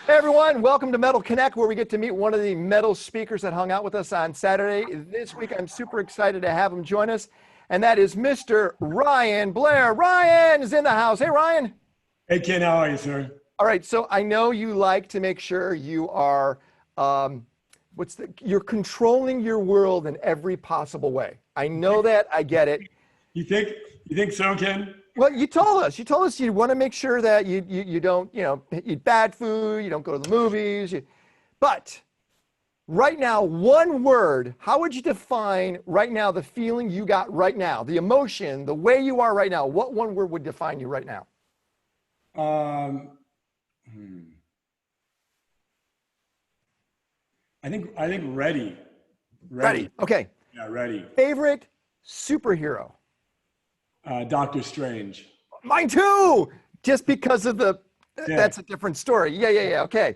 Hey everyone, welcome to Metal Connect, where we get to meet one of the metal speakers that hung out with us on Saturday. This week, I'm super excited to have him join us, and that is Mr. Ryan Blair. Ryan is in the house. Hey, Ryan. Hey, Ken, how are you, sir? All right, so I know you like to make sure you are, you're controlling your world in every possible way. I know that, I get it. You think so, Ken? Well, you told us you want to make sure that you don't, eat bad food, you don't go to the movies. But right now, one word, how would you define right now the feeling you got right now, the emotion, the way you are right now? What one word would define you right now? I think ready. Ready. Okay. Yeah, ready. Favorite superhero? Doctor Strange. Mine too. Just because of Yeah. that's a different story. Yeah. Okay.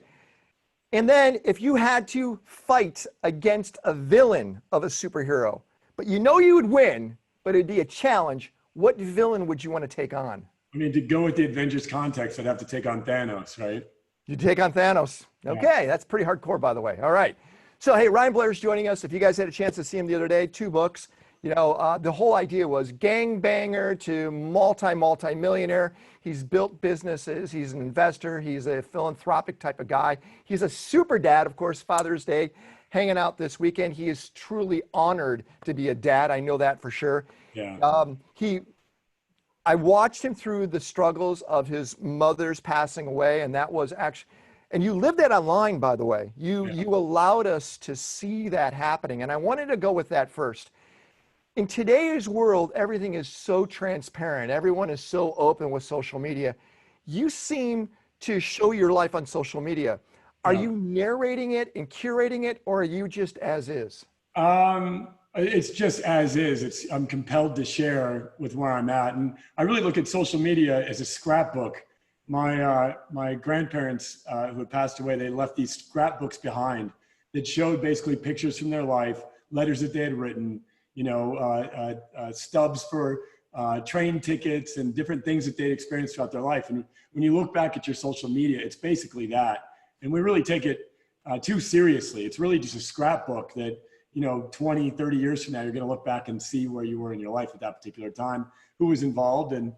And then if you had to fight against a villain of a superhero, but you know you would win, but it'd be a challenge, what villain would you want to take on? I mean, to go with the Avengers context, I'd have to take on Thanos, right? You take on Thanos. Okay, that's pretty hardcore, by the way. All right. So, hey, Ryan Blair's joining us. If you guys had a chance to see him the other day, 2 books. The whole idea was gangbanger to multi-millionaire. He's built businesses. He's an investor. He's a philanthropic type of guy. He's a super dad, of course, Father's Day, hanging out this weekend. He is truly honored to be a dad. I know that for sure. Yeah. I watched him through the struggles of his mother's passing away, and that was actually, and you lived that online, by the way. You allowed us to see that happening, and I wanted to go with that first. In today's world, everything is so transparent. Everyone is so open with social media. You seem to show your life on social media. Are you narrating it and curating it, or are you just as is? It's just as is. I'm compelled to share with where I'm at. And I really look at social media as a scrapbook. My grandparents who had passed away, they left these scrapbooks behind that showed basically pictures from their life, letters that they had written, stubs for train tickets and different things that they'd experienced throughout their life. And when you look back at your social media, it's basically that. And we really take it too seriously. It's really just a scrapbook that, 20, 30 years from now, you're going to look back and see where you were in your life at that particular time, who was involved. And,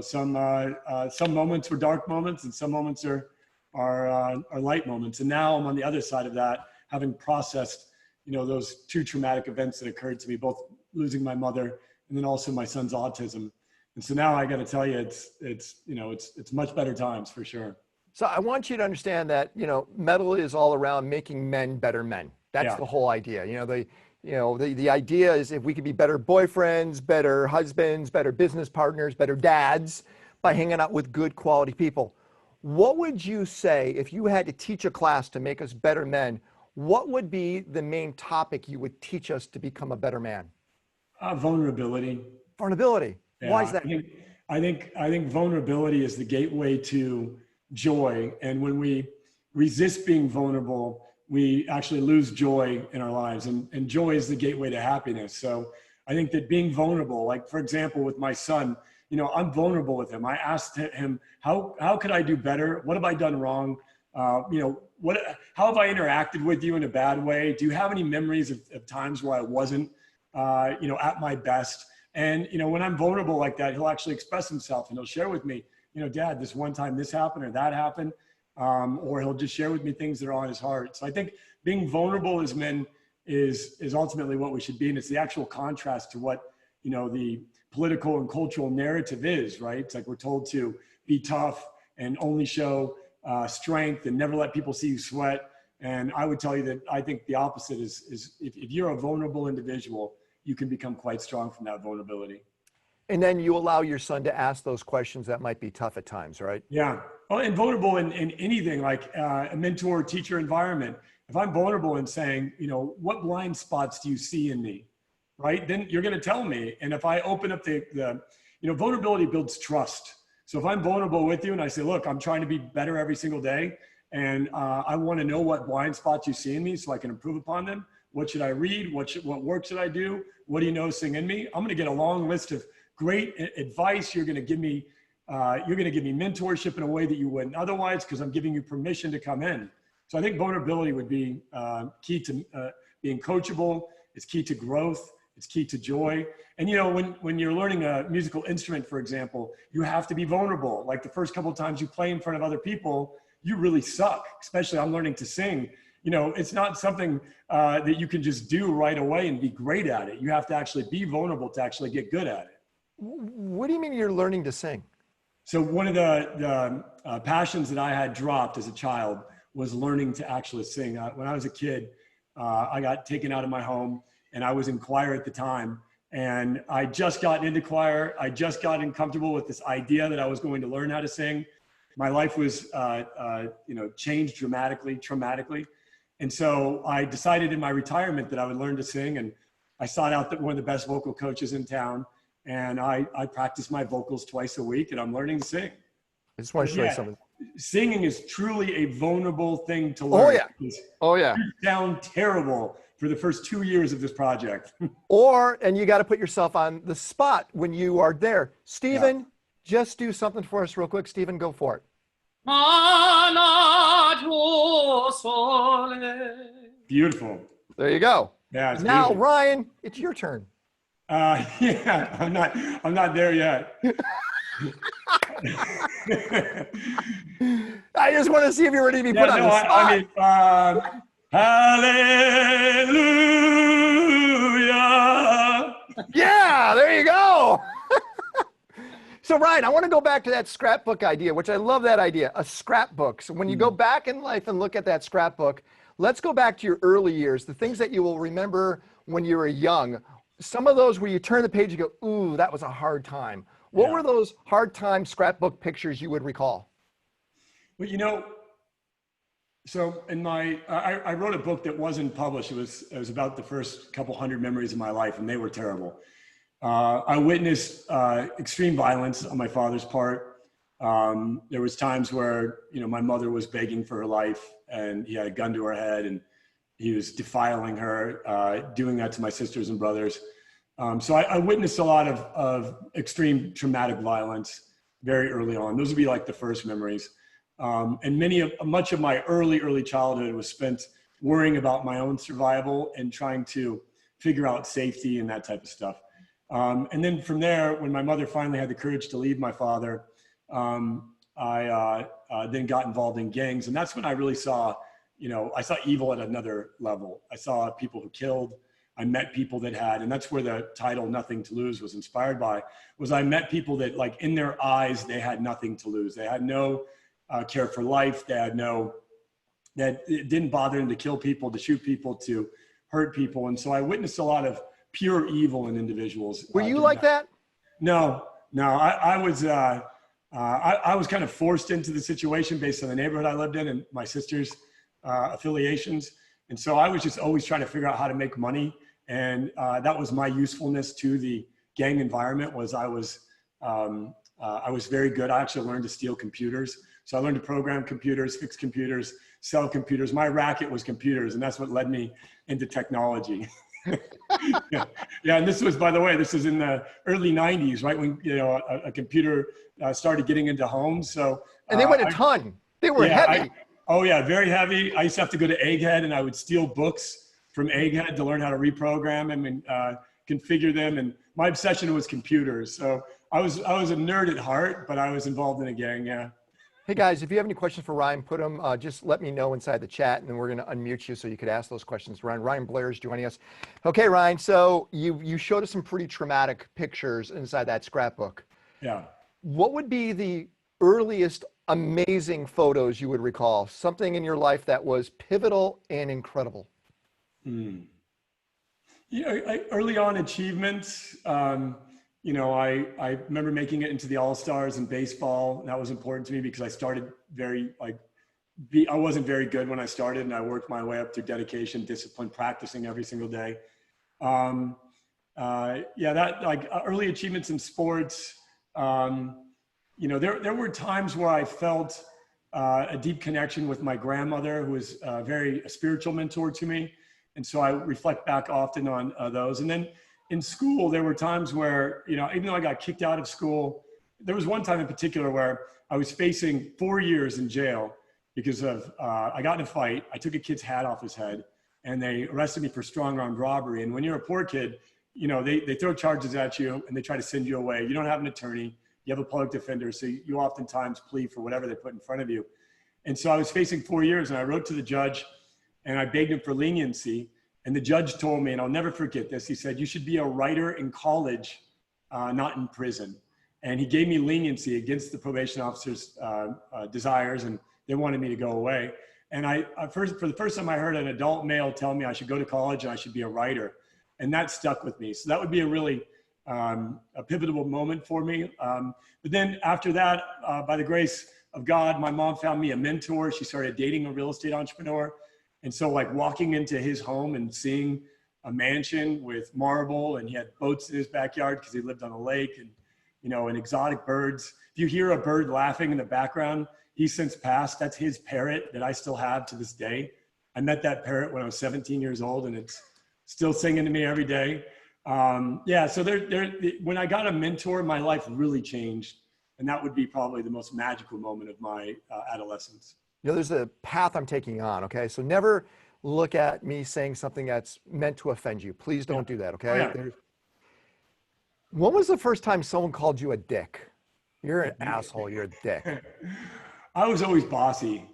some moments were dark moments and some moments are light moments. And now I'm on the other side of that, having processed those 2 traumatic events that occurred to me, both losing my mother and then also my son's autism. And so now I got to tell you, it's much better times for sure. So I want you to understand that, metal is all around making men better men. That's the whole idea. The idea is if we could be better boyfriends, better husbands, better business partners, better dads by hanging out with good quality people. What would you say if you had to teach a class to make us better men? What would be the main topic you would teach us to become a better man? Vulnerability. Vulnerability. Yeah, Why is that? I think vulnerability is the gateway to joy. And when we resist being vulnerable, we actually lose joy in our lives. And joy is the gateway to happiness. So I think that being vulnerable, like for example, with my son, I'm vulnerable with him. I asked him, how could I do better? What have I done wrong? How have I interacted with you in a bad way? Do you have any memories of times where I wasn't, at my best? And, when I'm vulnerable like that, he'll actually express himself and he'll share with me, Dad, this one time this happened or that happened. Or he'll just share with me things that are on his heart. So I think being vulnerable as men is ultimately what we should be. And it's the actual contrast to what, the political and cultural narrative is, right? It's like we're told to be tough and only show strength and never let people see you sweat. And I would tell you that I think the opposite is if you're a vulnerable individual, you can become quite strong from that vulnerability. And then you allow your son to ask those questions that might be tough at times, right? Yeah. Well, and vulnerable in anything like a mentor teacher environment. If I'm vulnerable in saying, what blind spots do you see in me? Right. Then you're going to tell me. And if I open up the vulnerability builds trust. So if I'm vulnerable with you and I say, look, I'm trying to be better every single day. And I want to know what blind spots you see in me so I can improve upon them. What should I read? What work should I do? What are you noticing in me? I'm going to get a long list of great advice. You're going to give me You're going to give me mentorship in a way that you wouldn't otherwise, because I'm giving you permission to come in. So I think vulnerability would be key to being coachable. It's key to growth. It's key to joy. And, you know, when you're learning a musical instrument, for example, you have to be vulnerable. Like the first couple of times you play in front of other people, you really suck, especially I'm learning to sing. You know, it's not something that you can just do right away and be great at it. You have to actually be vulnerable to actually get good at it. What do you mean you're learning to sing? So one of the passions that I had dropped as a child was learning to actually sing. When I was a kid, I got taken out of my home, and I was in choir at the time. And I just got into choir. I just got comfortable with this idea that I was going to learn how to sing. My life was, you know, changed traumatically. And so I decided in my retirement that I would learn to sing. And I sought out one of the best vocal coaches in town. And I practice my vocals twice a week, and I'm learning to sing. I just want to show you something. Singing is truly a vulnerable thing to learn. Oh, yeah. Oh, yeah. You sound terrible for the first 2 years of this project. And you got to put yourself on the spot when you are there. Stephen, just do something for us real quick. Stephen, go for it. Beautiful. There you go. Yeah. Now, beautiful. Ryan, it's your turn. Yeah, I'm not there yet. I just want to see if you're ready to be put on the spot. Hallelujah. Yeah, there you go. So Ryan, I want to go back to that scrapbook idea, which I love that idea, a scrapbook. So when you go back in life and look at that scrapbook, let's go back to your early years, the things that you will remember when you were young. Some of those where you turn the page, you go, ooh, that was a hard time. What were those hard time scrapbook pictures you would recall? Well, you know, so in I wrote a book that wasn't published. It was about the first couple hundred memories of my life, and they were terrible. I witnessed extreme violence on my father's part. There was times where, you know, my mother was begging for her life, and he had a gun to her head, and he was defiling her, doing that to my sisters and brothers. So I witnessed a lot of extreme traumatic violence very early on. Those would be like the first memories. And much of my early childhood was spent worrying about my own survival and trying to figure out safety and that type of stuff. And then from there, when my mother finally had the courage to leave my father, I then got involved in gangs. And that's when I really saw, you know, I saw evil at another level. I saw people who killed. I met people that had, and that's where the title Nothing to Lose was inspired by, was I met people that, like, in their eyes, they had nothing to lose. They had no care for life. They had that it didn't bother them to kill people, to shoot people, to hurt people. And so I witnessed a lot of pure evil in individuals. Were you like that? No, I was kind of forced into the situation based on the neighborhood I lived in and my sister's affiliations. And so I was just always trying to figure out how to make money. And that was my usefulness to the gang environment. Was I was very good. I actually learned to steal computers. So I learned to program computers, fix computers, sell computers. My racket was computers, and that's what led me into technology. Yeah, and this was, by the way, this was in the early 90s, right when, you know, a computer started getting into homes. So and they went a ton. They were heavy. Oh yeah, very heavy. I used to have to go to Egghead, and I would steal books from Egghead to learn how to reprogram them and configure them. And my obsession was computers. So I was a nerd at heart, but I was involved in a gang. Yeah. Hey guys, if you have any questions for Ryan, put them, just let me know inside the chat, and then we're going to unmute you so you could ask those questions. Ryan Blair is joining us. Okay, Ryan, so you showed us some pretty traumatic pictures inside that scrapbook. Yeah. What would be the earliest amazing photos you would recall? Something in your life that was pivotal and incredible. Yeah, early on achievements. You know, I remember making it into the All-Stars in baseball. That was important to me because I started I wasn't very good when I started, and I worked my way up through dedication, discipline, practicing every single day. Yeah, that, like, early achievements in sports. You know, there were times where I felt a deep connection with my grandmother, who was a spiritual mentor to me. And so I reflect back often on those. And then in school, there were times where, you know, even though I got kicked out of school, there was one time in particular where I was facing 4 years in jail because of, I got in a fight. I took a kid's hat off his head and they arrested me for strong armed robbery. And when you're a poor kid, you know, they throw charges at you and they try to send you away. You don't have an attorney. You have a public defender. So you oftentimes plead for whatever they put in front of you. And so I was facing 4 years and I wrote to the judge and I begged him for leniency. And the judge told me, and I'll never forget this, he said, you should be a writer in college, not in prison. And he gave me leniency against the probation officer's desires, and they wanted me to go away. And for the first time I heard an adult male tell me I should go to college and I should be a writer. And that stuck with me. So that would be a really a pivotal moment for me. But then after that, by the grace of God, my mom found me a mentor. She started dating a real estate entrepreneur. And so like walking into his home and seeing a mansion with marble, and he had boats in his backyard because he lived on a lake, and, you know, and exotic birds. If you hear a bird laughing in the background, he's since passed. That's his parrot that I still have to this day. I met that parrot when I was 17 years old and it's still singing to me every day. Yeah, so when I got a mentor, my life really changed. And that would be probably the most magical moment of my adolescence. You know, there's a path I'm taking on, okay? So never look at me saying something that's meant to offend you. Please don't do that, okay? Oh, yeah. When was the first time someone called you a dick? You're an asshole, you're a dick. I was always bossy.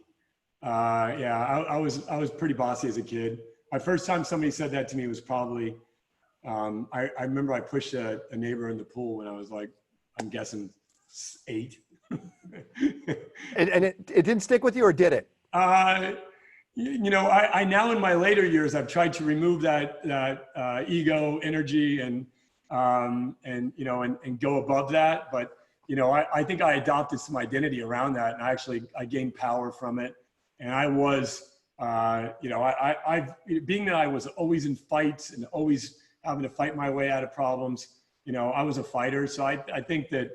I was pretty bossy as a kid. My first time somebody said that to me was probably, I remember I pushed a neighbor in the pool when I was like, I'm guessing 8. And it didn't stick with you, or did it? You know, I now in my later years, I've tried to remove that ego energy and you know, and go above that. But, you know, I think I adopted some identity around that, and I gained power from it. And I was, you know, being that I was always in fights and always having to fight my way out of problems, you know, I was a fighter. So I think that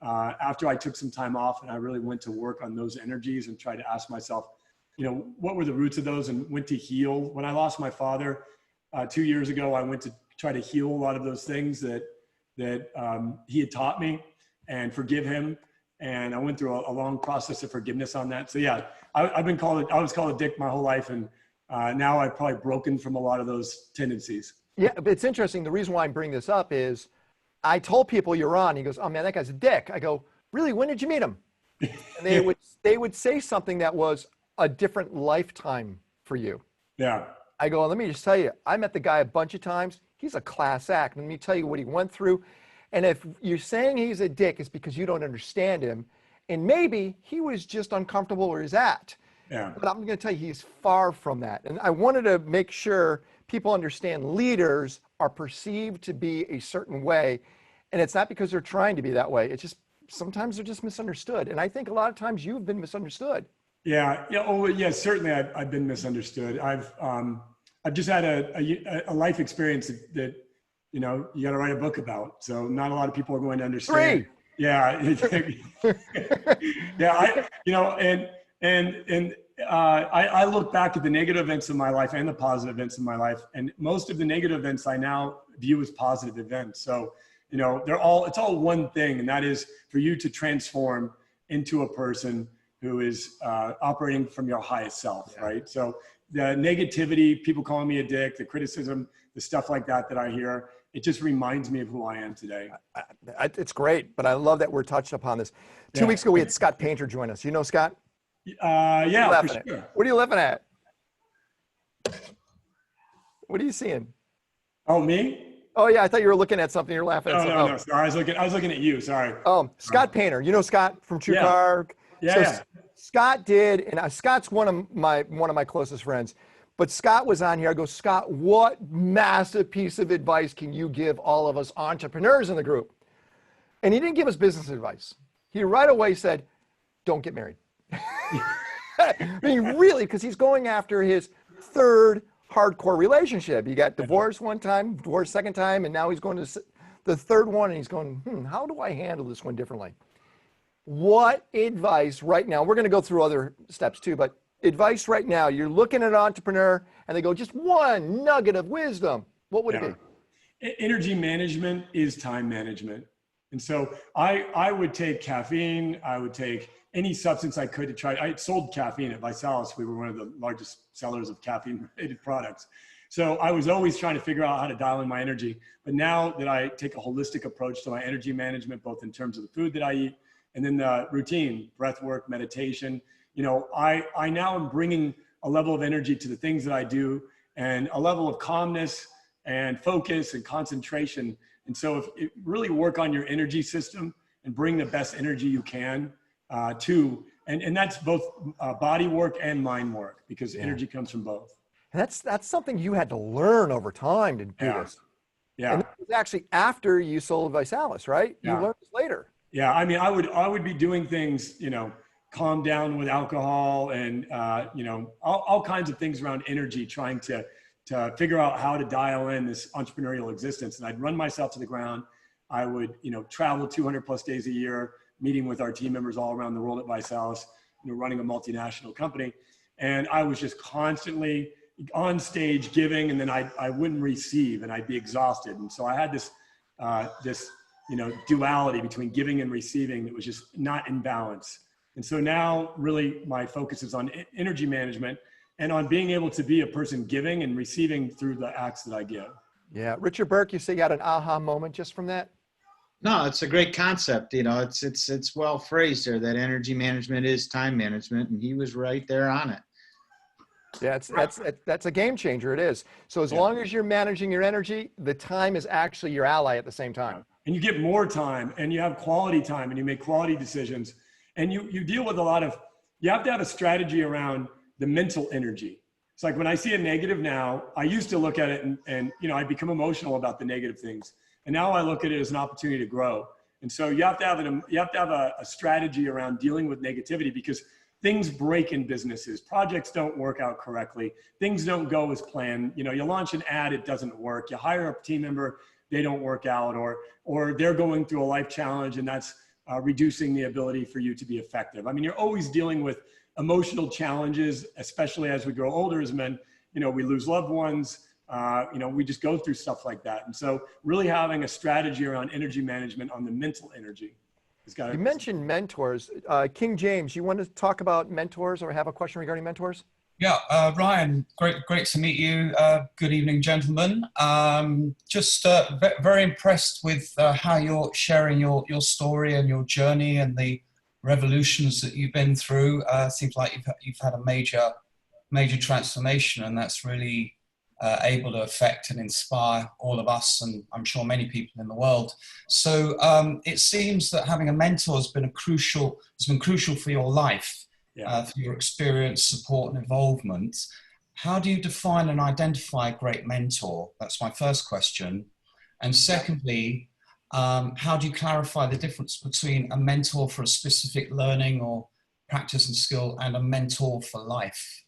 after I took some time off and I really went to work on those energies and tried to ask myself, you know, what were the roots of those, and went to heal. When I lost my father 2 years ago, I went to try to heal a lot of those things that he had taught me and forgive him. And I went through a long process of forgiveness on that. So yeah, I was called a dick my whole life. And now I've probably broken from a lot of those tendencies. Yeah, but it's interesting. The reason why I'm bringing this up is I told people you're on. He goes, oh man, that guy's a dick. I go, really? When did you meet him? And they would say something that was a different lifetime for you. Yeah. I go, let me just tell you, I met the guy a bunch of times. He's a class act. Let me tell you what he went through. And if you're saying he's a dick, it's because you don't understand him. And maybe he was just uncomfortable where he's at. Yeah. But I'm going to tell you, he's far from that. And I wanted to make sure people understand leaders are perceived to be a certain way. And it's not because they're trying to be that way. It's just sometimes they're just misunderstood. And I think a lot of times you've been misunderstood. Yeah. Yeah. Oh, yeah. Certainly, I've been misunderstood. I've just had a life experience that you know you got to write a book about. So not a lot of people are going to understand. 3. Yeah. Yeah. You know, and I look back at the negative events of my life and the positive events of my life, and most of the negative events I now view as positive events. So, you know, it's all one thing, and that is for you to transform into a person who is operating from your highest self, right? So the negativity, people calling me a dick, the criticism, the stuff like that I hear, it just reminds me of who I am today. It's great, but I love that we're touched upon this. 2 weeks ago, we had Scott Painter join us. You know Scott? Yeah, for sure. What are you laughing at? What are you seeing? Oh, me? Oh yeah, I thought you were looking at something. You're laughing at something. No. Sorry, I was looking at you. Sorry. Scott Painter. You know Scott from True Car? Yeah. Scott did, and Scott's one of my closest friends. But Scott was on here. I go, Scott, what massive piece of advice can you give all of us entrepreneurs in the group? And he didn't give us business advice. He right away said, don't get married. I mean, really, because he's going after his third hardcore relationship. He got divorced one time, divorced second time, and now he's going to the third one, and he's going, how do I handle this one differently? What advice right now, we're going to go through other steps too, but advice right now, you're looking at an entrepreneur and they go, just one nugget of wisdom. What would it be? Energy management is time management. And so I would take caffeine. I would take any substance I could to try. I sold caffeine at Visalis. We were one of the largest sellers of caffeine-related products. So I was always trying to figure out how to dial in my energy. But now that I take a holistic approach to my energy management, both in terms of the food that I eat and then the routine, breath work, meditation, you know, I now am bringing a level of energy to the things that I do and a level of calmness and focus and concentration. And so if you really work on your energy system and bring the best energy you can and that's both body work and mind work, because energy comes from both. And that's something you had to learn over time to do this. Yeah. And it was actually after you sold Visalis, right? You learned this later. Yeah. I mean, I would be doing things, you know, calm down with alcohol and, you know, all kinds of things around energy, trying to figure out how to dial in this entrepreneurial existence. And I'd run myself to the ground. I would, you know, travel 200 plus days a year, meeting with our team members all around the world at Visalis, you know, running a multinational company. And I was just constantly on stage giving, and then I wouldn't receive, and I'd be exhausted. And so I had this, you know, duality between giving and receiving that was just not in balance. And so now really my focus is on energy management and on being able to be a person giving and receiving through the acts that I give. Yeah. Richard Burke, you say you had an aha moment just from that? No, it's a great concept. You know, it's well phrased there, that energy management is time management, and he was right there on it. Yeah, that's a game changer. It is. So as long as you're managing your energy, the time is actually your ally at the same time. And you get more time, and you have quality time, and you make quality decisions, and you deal with a lot of, you have to have a strategy around the mental energy. It's like when I see a negative now, I used to look at it and you know, I become emotional about the negative things. And now I look at it as an opportunity to grow. And so you have to have a strategy around dealing with negativity, because things break in businesses. Projects don't work out correctly. Things don't go as planned. You know, you launch an ad, it doesn't work. You hire a team member, they don't work out, or they're going through a life challenge, and that's reducing the ability for you to be effective. I mean, you're always dealing with emotional challenges, especially as we grow older as men. You know, we lose loved ones. You know, we just go through stuff like that. And so really having a strategy around energy management on the mental energy. You mentioned mentors. King James, you want to talk about mentors or have a question regarding mentors? Yeah, Ryan, great to meet you. Good evening, gentlemen. Just very impressed with how you're sharing your story and your journey and the revolutions that you've been through. Seems like you've had a major transformation, and that's really able to affect and inspire all of us, and I'm sure many people in the world. So it seems that having a mentor has been crucial for your life, for your experience, support, and involvement. How do you define and identify a great mentor? That's my first question. And secondly, how do you clarify the difference between a mentor for a specific learning or practice and skill and a mentor for life?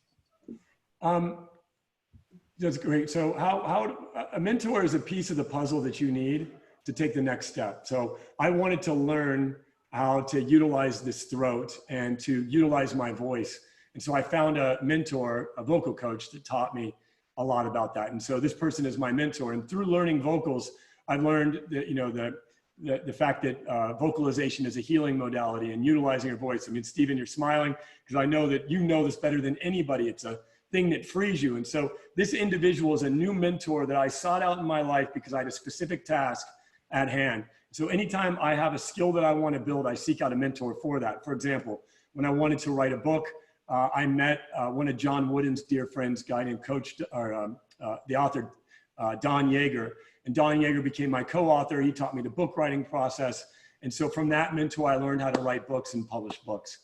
That's great. So how a mentor is a piece of the puzzle that you need to take the next step. So I wanted to learn how to utilize this throat and to utilize my voice. And so I found a mentor, a vocal coach, that taught me a lot about that. And so this person is my mentor. And through learning vocals, I've learned that, you know, the fact that vocalization is a healing modality and utilizing your voice. I mean, Stephen, you're smiling because I know that you know this better than anybody. It's a thing that frees you. And so this individual is a new mentor that I sought out in my life because I had a specific task at hand. So anytime I have a skill that I want to build, I seek out a mentor for that. For example, when I wanted to write a book, I met one of John Wooden's dear friends, guy named the author, Don Yeager. And Don Yeager became my co-author. He taught me the book writing process. And so from that mentor, I learned how to write books and publish books.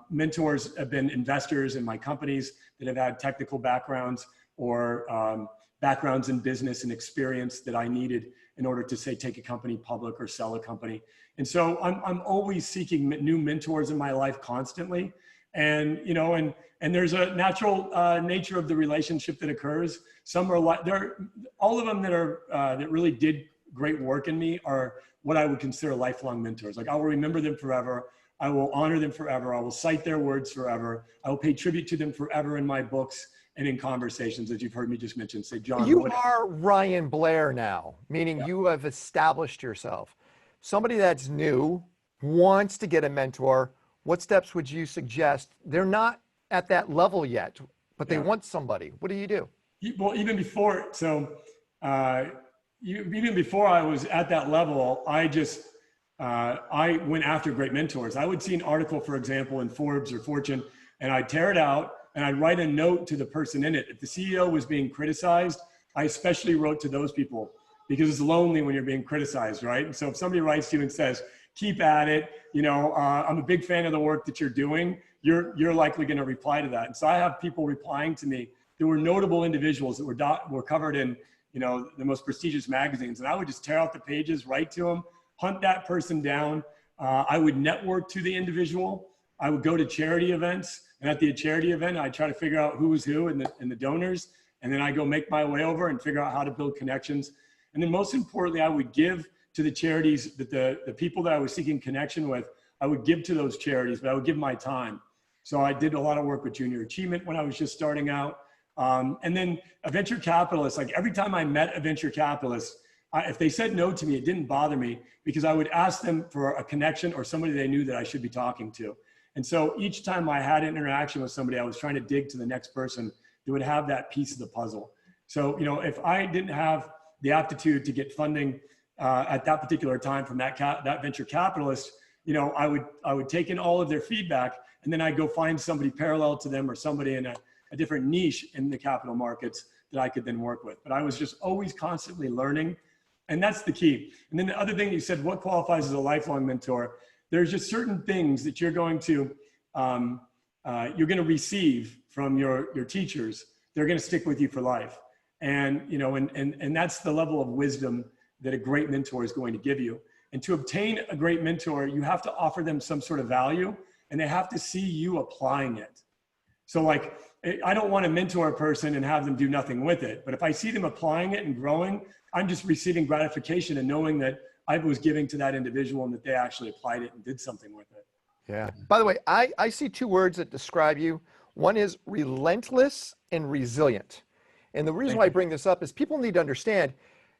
Mentors have been investors in my companies that have had technical backgrounds or backgrounds in business and experience that I needed in order to, say, take a company public or sell a company. And so I'm always seeking new mentors in my life constantly. And, you know, and there's a natural nature of the relationship that occurs. Some are like, all of them that really did great work in me are what I would consider lifelong mentors. Like, I will remember them forever. I will honor them forever. I will cite their words forever. I will pay tribute to them forever in my books and in conversations, as you've heard me just mention. Say, John, you are Ryan Blair now, meaning you have established yourself. somebody that's new wants to get a mentor, what steps would you suggest? They're not at that level yet, but they want somebody. What do you do? Well, even before, even before I was at that level, I went after great mentors. I would see an article, for example, in Forbes or Fortune, and I'd tear it out and I'd write a note to the person in it. If the CEO was being criticized, I especially wrote to those people because it's lonely when you're being criticized, right? And so if somebody writes to you and says, keep at it, I'm a big fan of the work that you're doing, you're likely going to reply to that. And so I have people replying to me. There were notable individuals that were covered in, the most prestigious magazines. And I would just tear out the pages, write to them, hunt that person down. I would network to the individual. I would go to charity events. And at the charity event, I'd try to figure out who was who and the donors. And then I go make my way over and figure out how to build connections. And then most importantly, I would give to the charities that the people that I was seeking connection with, I would give to those charities, but I would give my time. So I did a lot of work with Junior Achievement when I was just starting out. And then a venture capitalist, like every time I met a venture capitalist, if they said no to me, it didn't bother me because I would ask them for a connection or somebody they knew that I should be talking to. And so each time I had an interaction with somebody, I was trying to dig to the next person that would have that piece of the puzzle. So, if I didn't have the aptitude to get funding at that particular time from that venture capitalist, I would take in all of their feedback and then I'd go find somebody parallel to them or somebody in a different niche in the capital markets that I could then work with. But I was just always constantly learning. And that's the key. And then the other thing you said, what qualifies as a lifelong mentor? There's just certain things that you're going to receive from your teachers. They're going to stick with you for life. And, and that's the level of wisdom that a great mentor is going to give you. And to obtain a great mentor, you have to offer them some sort of value and they have to see you applying it. So like, I don't want to mentor a person and have them do nothing with it. But if I see them applying it and growing, I'm just receiving gratification and knowing that I was giving to that individual and that they actually applied it and did something with it. Yeah. By the way, I see two words that describe you. One is relentless and resilient. And the reason why I bring this up is people need to understand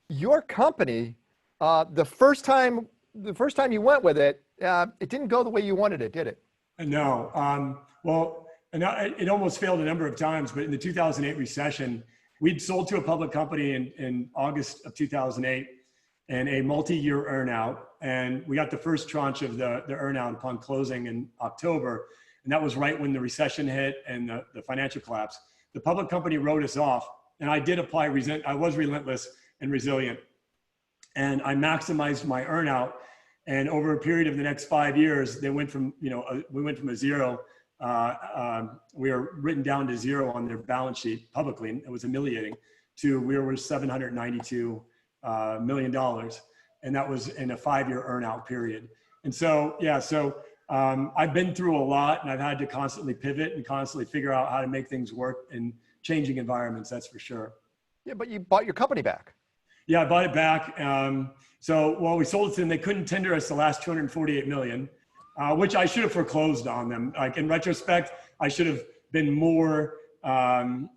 your company, the first time you went with it, it didn't go the way you wanted it, did it? No. It almost failed a number of times, but in the 2008 recession, we'd sold to a public company in August of 2008 and a multi-year earnout. And we got the first tranche of the earnout upon closing in October. And that was right when the recession hit and the financial collapse. The public company wrote us off and I did apply, I was relentless and resilient. And I maximized my earnout. And over a period of the next 5 years, they went from, we went from a zero, we were written down to zero on their balance sheet publicly, and it was humiliating, to we were $792 million. And that was in a 5-year earnout period. And so, I've been through a lot and I've had to constantly pivot and constantly figure out how to make things work in changing environments, that's for sure. Yeah, but you bought your company back. Yeah, I bought it back. We sold it to them. They couldn't tender us the last $248 million, which I should have foreclosed on them. Like in retrospect, I should have been more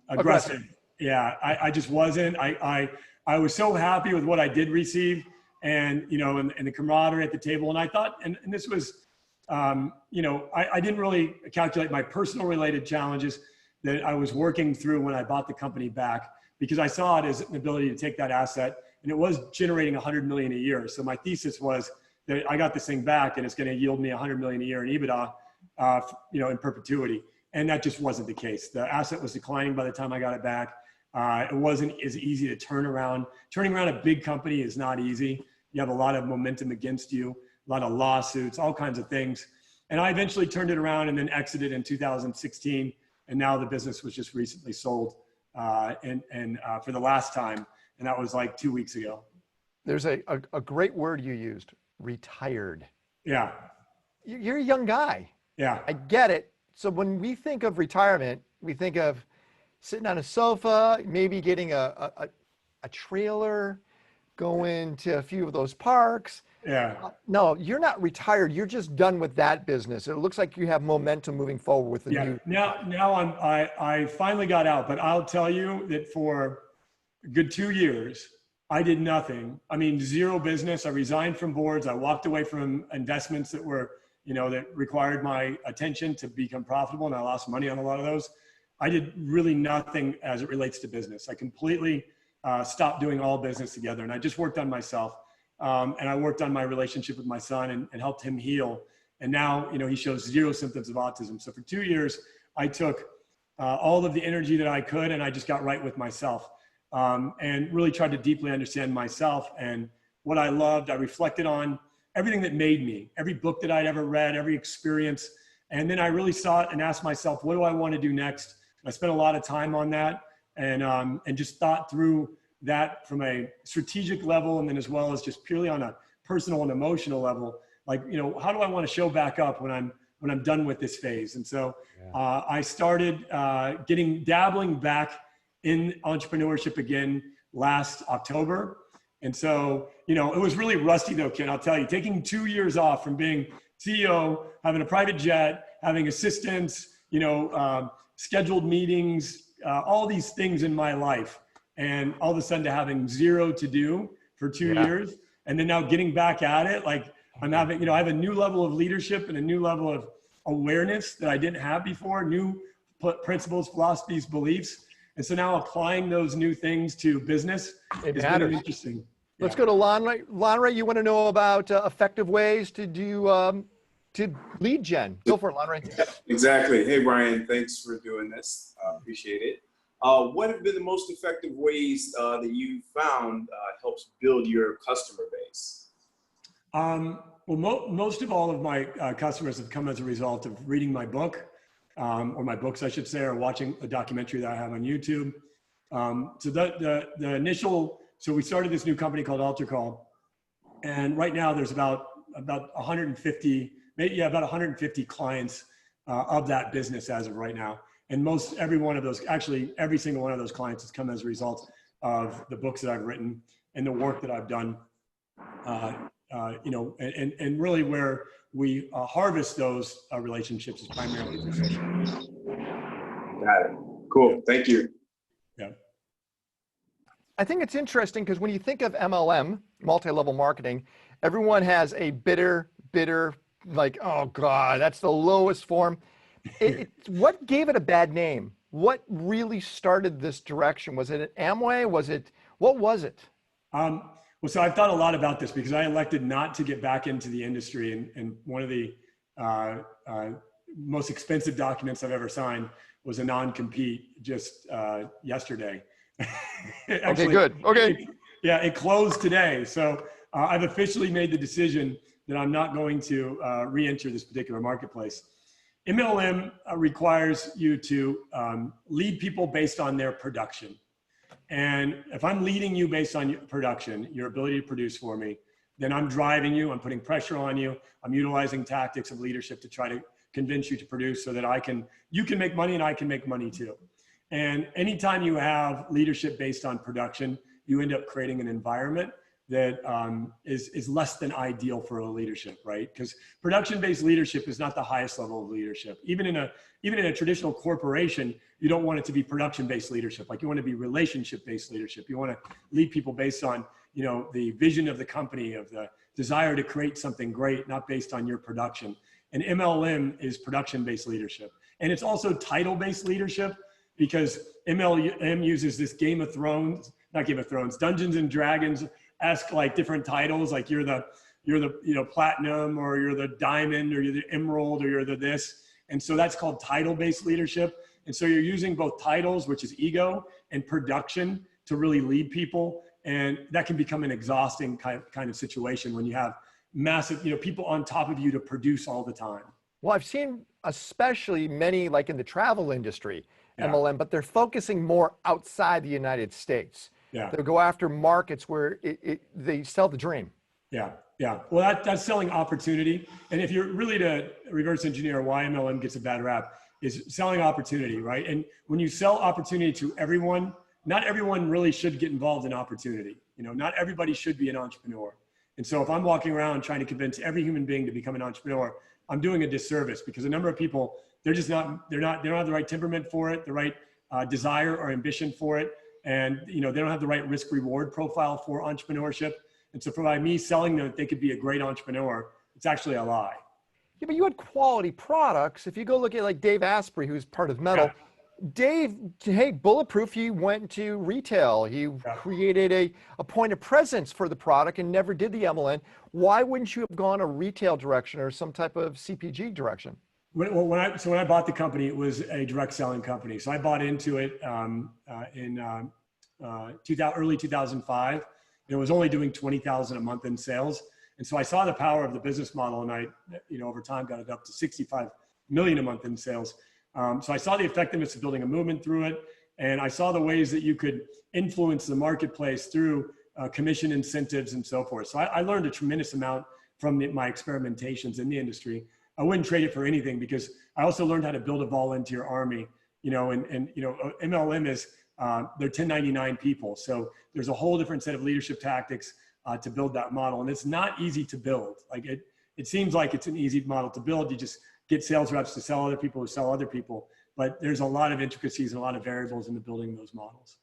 aggressive. Yeah, I just wasn't. I was so happy with what I did receive, and and the camaraderie at the table. And I thought, and this was, I didn't really calculate my personal related challenges that I was working through when I bought the company back, because I saw it as an ability to take that asset, and it was generating $100 million a year. So my thesis was that I got this thing back and it's going to yield me $100 million a year in EBITDA, in perpetuity. And that just wasn't the case. The asset was declining by the time I got it back. It wasn't as easy to turn around. Turning around a big company is not easy. You have a lot of momentum against you, a lot of lawsuits, all kinds of things. And I eventually turned it around and then exited in 2016. And now the business was just recently sold for the last time. And that was like 2 weeks ago. There's a great word you used, retired. Yeah. You're a young guy. Yeah. I get it. So when we think of retirement, we think of sitting on a sofa, maybe getting a trailer, going to a few of those parks. Yeah. No, you're not retired. You're just done with that business. It looks like you have momentum moving forward with the new. Now I finally got out, but I'll tell you that for a good 2 years, I did nothing. I mean, zero business. I resigned from boards. I walked away from investments that were, that required my attention to become profitable, and I lost money on a lot of those. I did really nothing as it relates to business. I completely stopped doing all business together, and I just worked on myself. And I worked on my relationship with my son and helped him heal. And now, he shows zero symptoms of autism. So for 2 years, I took all of the energy that I could, and I just got right with myself. And really tried to deeply understand myself and what I loved. I reflected on everything that made me, every book that I'd ever read, every experience. And then I really sought and asked myself, what do I want to do next? I spent a lot of time on that and just thought through that from a strategic level, and then as well as just purely on a personal and emotional level. Like, how do I want to show back up when I'm done with this phase? And so I started dabbling back in entrepreneurship again last October. And so, it was really rusty though, Ken, I'll tell you, taking 2 years off from being CEO, having a private jet, having assistants, scheduled meetings, all these things in my life. And all of a sudden to having zero to do for 2 years. And then now getting back at it, like I'm having, I have a new level of leadership and a new level of awareness that I didn't have before, new principles, philosophies, beliefs. And so now applying those new things to business is very interesting. Let's go to Lonray. Lonray, you want to know about effective ways to do to lead gen. Go for it, Lonray. Exactly. Hey, Brian, thanks for doing this. Appreciate it. What have been the most effective ways that you found helps build your customer base? Well, most of all of my customers have come as a result of reading my book. Or my books, I should say, or watching a documentary that I have on YouTube. So the initial, so we started this new company called Alter Call, and right now there's about 150, about 150 clients of that business as of right now. And every one of those, actually every single one of those clients has come as a result of the books that I've written and the work that I've done. And really where we harvest those relationships is primarily through social media. Got it. Cool. Thank you. Yeah. I think it's interesting because when you think of MLM, multi-level marketing, everyone has a bitter, like, oh God, that's the lowest form. What gave it a bad name? What really started this direction? Was it Amway? What was it? Well, so I've thought a lot about this because I elected not to get back into the industry. And one of the most expensive documents I've ever signed was a non-compete just yesterday. Actually, okay, good. Okay. It closed today. So I've officially made the decision that I'm not going to re-enter this particular marketplace. MLM requires you to lead people based on their production. And if I'm leading you based on your production, your ability to produce for me, then I'm driving you, I'm putting pressure on you, I'm utilizing tactics of leadership to try to convince you to produce so that you can make money and I can make money too. And anytime you have leadership based on production, you end up creating an environment that is less than ideal for a leadership, right? Because production-based leadership is not the highest level of leadership. Even in a traditional corporation, you don't want it to be production-based leadership. Like you want to be relationship-based leadership. You want to lead people based on, the vision of the company, of the desire to create something great, not based on your production. And MLM is production-based leadership. And it's also title-based leadership because MLM uses this Dungeons and Dragons ask like different titles, like you're the platinum, or you're the diamond, or you're the emerald, or you're the this. And so that's called title-based leadership. And so you're using both titles, which is ego, and production to really lead people. And that can become an exhausting kind of situation when you have massive, people on top of you to produce all the time. Well, I've seen especially many like in the travel industry, MLM, but they're focusing more outside the United States. Yeah. They'll go after markets where they sell the dream. Yeah. Well, that's selling opportunity. And if you're really to reverse engineer why MLM gets a bad rap, is selling opportunity, right? And when you sell opportunity to everyone, not everyone really should get involved in opportunity. Not everybody should be an entrepreneur. And so if I'm walking around trying to convince every human being to become an entrepreneur, I'm doing a disservice because a number of people, they don't have the right temperament for it, the right desire or ambition for it. and they don't have the right risk reward profile for entrepreneurship. And so by me selling them that they could be a great entrepreneur, it's actually a lie. Yeah, but you had quality products. If you go look at like Dave Asprey, who's part of Metal, Dave, hey, Bulletproof, he went to retail. He created a point of presence for the product and never did the MLM. Why wouldn't you have gone a retail direction or some type of CPG direction? When I bought the company, it was a direct selling company. So I bought into it in early 2005. It was only doing 20,000 a month in sales. And so I saw the power of the business model, and I, over time got it up to 65 million a month in sales. So I saw the effectiveness of building a movement through it. And I saw the ways that you could influence the marketplace through commission incentives and so forth. So I learned a tremendous amount from my experimentations in the industry. I wouldn't trade it for anything, because I also learned how to build a volunteer army, MLM is, they're 1099 people. So there's a whole different set of leadership tactics to build that model. And it's not easy to build. Like it seems like it's an easy model to build. You just get sales reps to sell other people who sell other people, but there's a lot of intricacies and a lot of variables into building those models.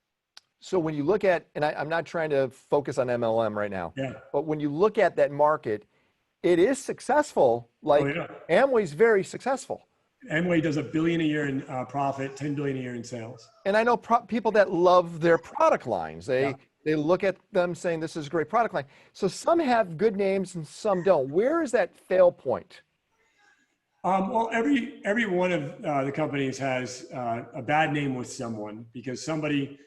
So when you look at, and I'm not trying to focus on MLM right now, but when you look at that market, it is successful. Like Amway's very successful. Amway does $1 billion a year in profit, 10 billion a year in sales. And I know people that love their product lines. They look at them saying, this is a great product line. So some have good names and some don't. Where is that fail point? Well, every one of the companies has a bad name with someone, because somebody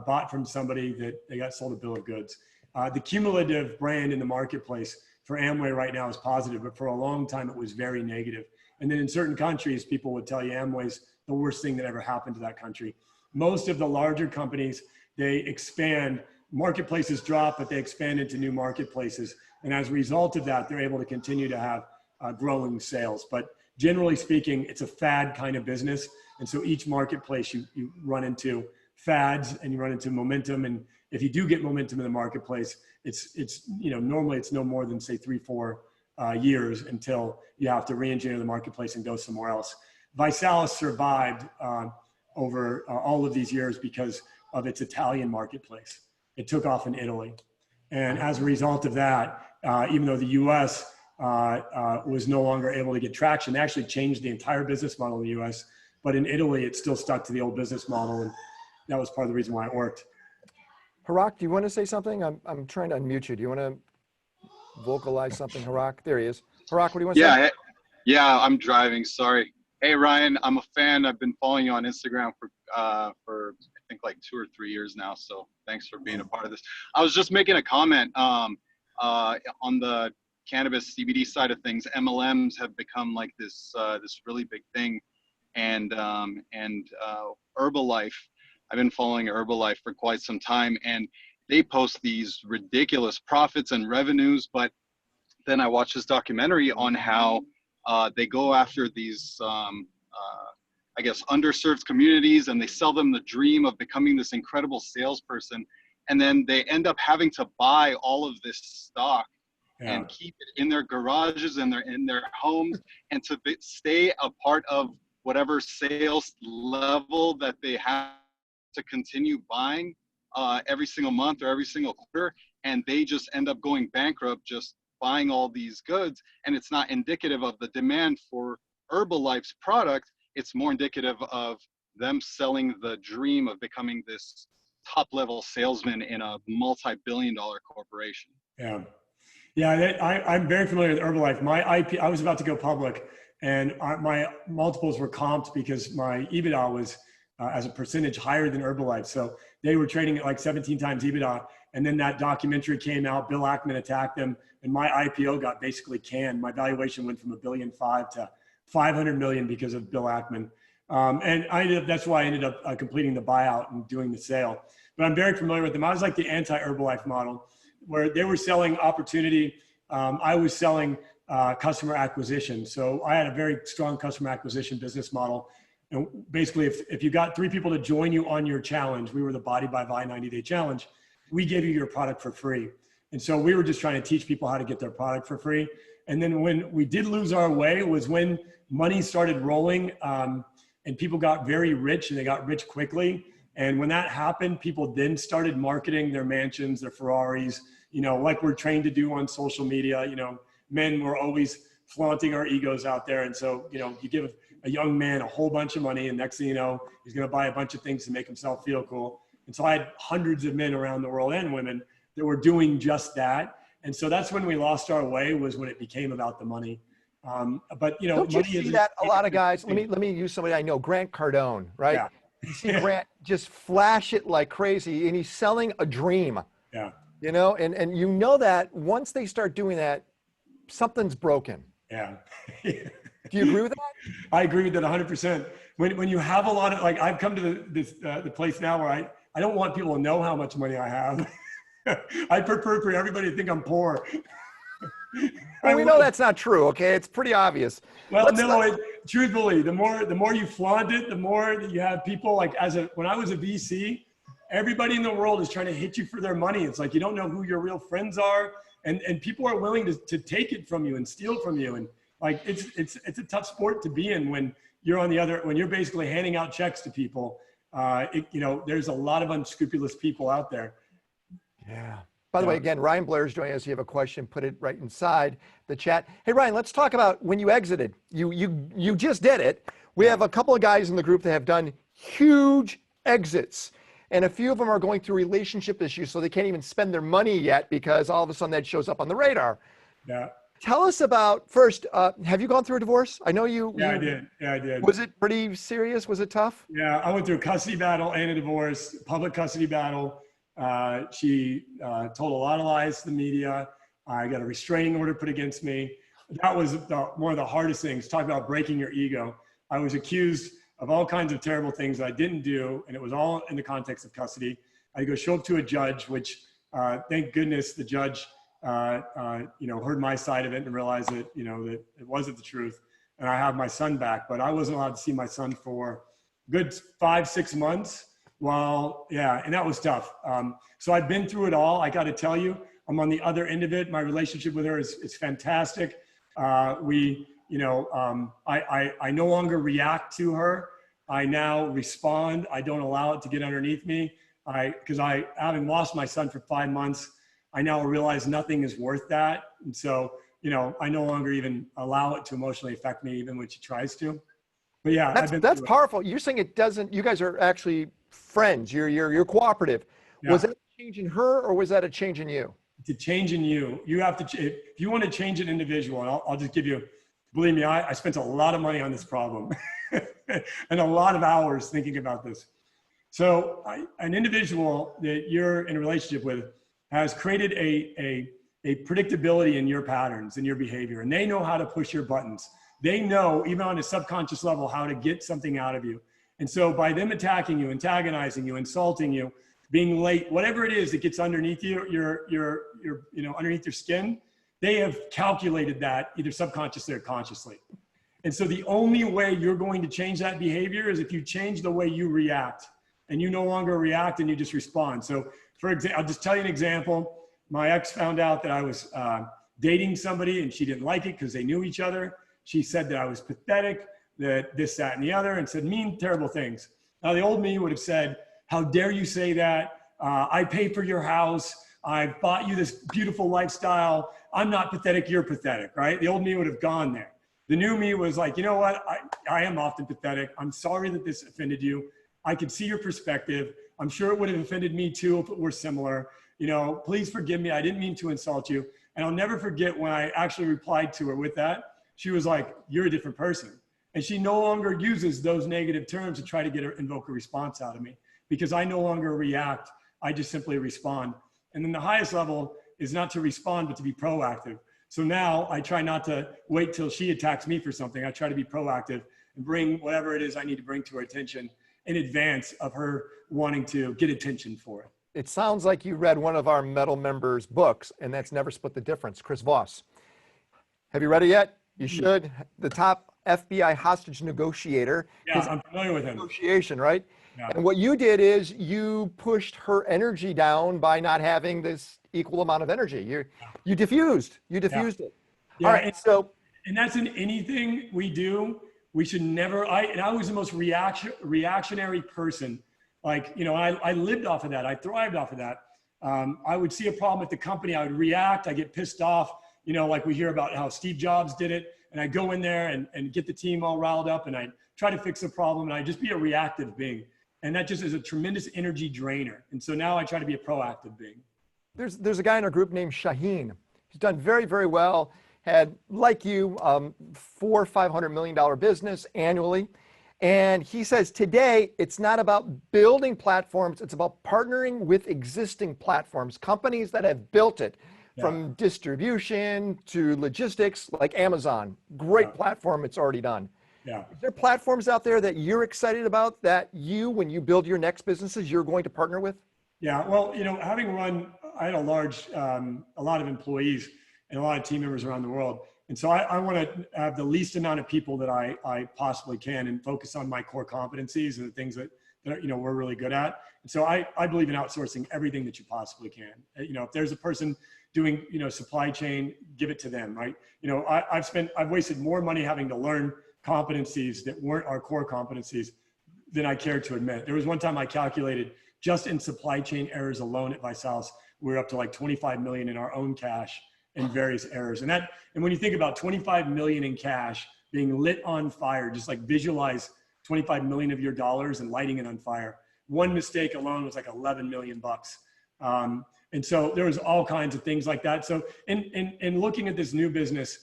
bought from somebody that they got sold a bill of goods. The cumulative brand in the marketplace for Amway right now is positive, but for a long time it was very negative. And then in certain countries, people would tell you Amway's the worst thing that ever happened to that country. Most of the larger companies, they expand. Marketplaces drop, but they expand into new marketplaces. And as a result of that, they're able to continue to have growing sales. But generally speaking, it's a fad kind of business. And so each marketplace, you run into fads and you run into momentum. And if you do get momentum in the marketplace, it's normally it's no more than say 3-4 years until you have to re-engineer the marketplace and go somewhere else. Visalis survived over all of these years because of its Italian marketplace. It took off in Italy. And as a result of that, even though the US was no longer able to get traction, they actually changed the entire business model in the US. But in Italy, it still stuck to the old business model. And that was part of the reason why it worked. Harak, do you want to say something? I'm trying to unmute you. Do you want to vocalize something, Harak? There he is. Harak, what do you want to say? Yeah, I'm driving. Sorry. Hey, Ryan, I'm a fan. I've been following you on Instagram for I think like 2 or 3 years now. So thanks for being a part of this. I was just making a comment on the cannabis CBD side of things. MLMs have become like this really big thing, and Herbalife. I've been following Herbalife for quite some time, and they post these ridiculous profits and revenues. But then I watched this documentary on how they go after these, I guess, underserved communities, and they sell them the dream of becoming this incredible salesperson. And then they end up having to buy all of this stock and keep it in their garages and in their homes, and to stay a part of whatever sales level that they have to continue buying every single month or every single quarter. And they just end up going bankrupt just buying all these goods. And it's not indicative of the demand for Herbalife's product. It's more indicative of them selling the dream of becoming this top level salesman in a multi-billion-dollar corporation. I'm very familiar with Herbalife. My IP, I was about to go public, and my multiples were comped because my EBITDA was as a percentage higher than Herbalife. So they were trading at like 17 times EBITDA. And then that documentary came out, Bill Ackman attacked them, and my IPO got basically canned. My valuation went from $1.5 billion to $500 million because of Bill Ackman. And that's why I ended up completing the buyout and doing the sale. But I'm very familiar with them. I was like the anti-Herbalife model, where they were selling opportunity. I was selling customer acquisition. So I had a very strong customer acquisition business model. And basically, if you got 3 people to join you on your challenge, we were the Body by Vi 90-day challenge, we gave you your product for free. And so we were just trying to teach people how to get their product for free. And then when we did lose our way was when money started rolling and people got very rich, and they got rich quickly. And when that happened, people then started marketing their mansions, their Ferraris, like we're trained to do on social media. Men were always flaunting our egos out there. And so, you give a young man a whole bunch of money and next thing you know, he's going to buy a bunch of things to make himself feel cool. And so I had hundreds of men around the world and women that were doing just that. And so that's when we lost our way, was when it became about the money. But don't you see that a lot of guys? Let me use somebody I know, Grant Cardone, right? Yeah. You see Grant just flash it like crazy, and he's selling a dream. Yeah. And that once they start doing that, something's broken. Yeah. Do you agree with that? I agree with that 100%. When you have a lot of, like, I've come to the place now where I don't want people to know how much money I have. I prefer for everybody to think I'm poor. Well, we know that's not true. Okay, it's pretty obvious. Well, truthfully, the more you flaunt it, the more that you have people like, when I was a VC, everybody in the world is trying to hit you for their money. It's like, you don't know who your real friends are, and people are willing to take it from you and steal from you. And like, it's a tough sport to be in when you're when you're basically handing out checks to people. There's a lot of unscrupulous people out there. Yeah. By the way, again, Ryan Blair's joining us. If you have a question, put it right inside the chat. Hey, Ryan, let's talk about when you exited. You just did it. We have a couple of guys in the group that have done huge exits. And a few of them are going through relationship issues, so they can't even spend their money yet because all of a sudden that shows up on the radar. Yeah. Tell us about, first, have you gone through a divorce? I know you. Yeah, I did. Yeah, I did. Was it pretty serious? Was it tough? Yeah, I went through a custody battle and a divorce, public custody battle. She told a lot of lies to the media. I got a restraining order put against me. That was one of the hardest things. Talk about breaking your ego. I was accused of all kinds of terrible things that I didn't do, and it was all in the context of custody. I go show up to a judge, which thank goodness the judge heard my side of it and realized that that it wasn't the truth, and I have my son back. But I wasn't allowed to see my son for a good 5-6 months. Well, yeah, and that was tough. So I've been through it all. I got to tell you, I'm on the other end of it. My relationship with her is fantastic. I no longer react to her. I now respond. I don't allow it to get underneath me. Because having lost my son for 5 months, I now realize nothing is worth that. And so, I no longer even allow it to emotionally affect me, even when she tries to. But yeah, that's powerful. You're saying it doesn't. You guys are actually friends. You're cooperative. Yeah. Was that a change in her, or was that a change in you? It's a change in you. You have to. If you want to change an individual, and I'll just give you. Believe me, I spent a lot of money on this problem, and a lot of hours thinking about this. So, an individual that you're in a relationship with has created a predictability in your patterns and your behavior, and they know how to push your buttons. They know, even on a subconscious level, how to get something out of you. And so by them attacking you, antagonizing you, insulting you, being late, whatever it is that gets underneath your underneath your skin, they have calculated that either subconsciously or consciously. And so the only way you're going to change that behavior is if you change the way you react, and you no longer react and you just respond. So for example, I'll just tell you an example. My ex found out that I was dating somebody and she didn't like it because they knew each other. She said that I was pathetic, that this, that, and the other, and said mean, terrible things. Now, the old me would have said, how dare you say that? I pay for your house. I bought you this beautiful lifestyle. I'm not pathetic, you're pathetic, right? The old me would have gone there. The new me was like, you know what? I am often pathetic. I'm sorry that this offended you. I could see your perspective. I'm sure it would have offended me too if it were similar. Please forgive me. I didn't mean to insult you. And I'll never forget when I actually replied to her with that. She was like, you're a different person. And she no longer uses those negative terms to try to invoke a response out of me, because I no longer react. I just simply respond. And then the highest level is not to respond, but to be proactive. So now I try not to wait till she attacks me for something. I try to be proactive and bring whatever it is I need to bring to her attention in advance of her wanting to get attention for it. It sounds like you read one of our Metal members' books, and that's Never Split the Difference, Chris Voss. Have you read it yet? You should. The top FBI hostage negotiator. Yeah, I'm familiar with him. Negotiation, right? Yeah. And what you did is you pushed her energy down by not having this equal amount of energy. You diffused. You diffused it. Yeah, all right. And that's in anything we do. We should never. I was the most reactionary person Like, you know, I lived off of that. I thrived off of that. I would see a problem with the company. I would react. I get pissed off, you know, like we hear about how Steve Jobs did it. And I go in there and get the team all riled up, and I try to fix the problem, and I just be a reactive being. And that just is a tremendous energy drainer. And so now I try to be a proactive being. There's a guy in our group named Shaheen. He's done very, very well. Had, like you, $400 or $500 million business annually. And he says today, it's not about building platforms. It's about partnering with existing platforms, companies that have built it, from distribution to logistics, like Amazon. Great platform. It's already done. Yeah. Is there platforms out there that you're excited about that you, when you build your next businesses, you're going to partner with? Yeah. Well, you know, having run, I had a lot of employees and a lot of team members around the world. And so I want to have the least amount of people that I possibly can and focus on my core competencies and the things that you know, we're really good at. And so I believe in outsourcing everything that you possibly can. You know, if there's a person doing, you know, supply chain, give it to them, right? You know, I've wasted more money having to learn competencies that weren't our core competencies than I care to admit. There was one time I calculated just in supply chain errors alone at Visalis, we were up to like 25 million in our own cash and various errors. And when you think about 25 million in cash being lit on fire, just like visualize 25 million of your dollars and lighting it on fire. One mistake alone was like 11 million bucks. And so there was all kinds of things like that. So in looking at this new business,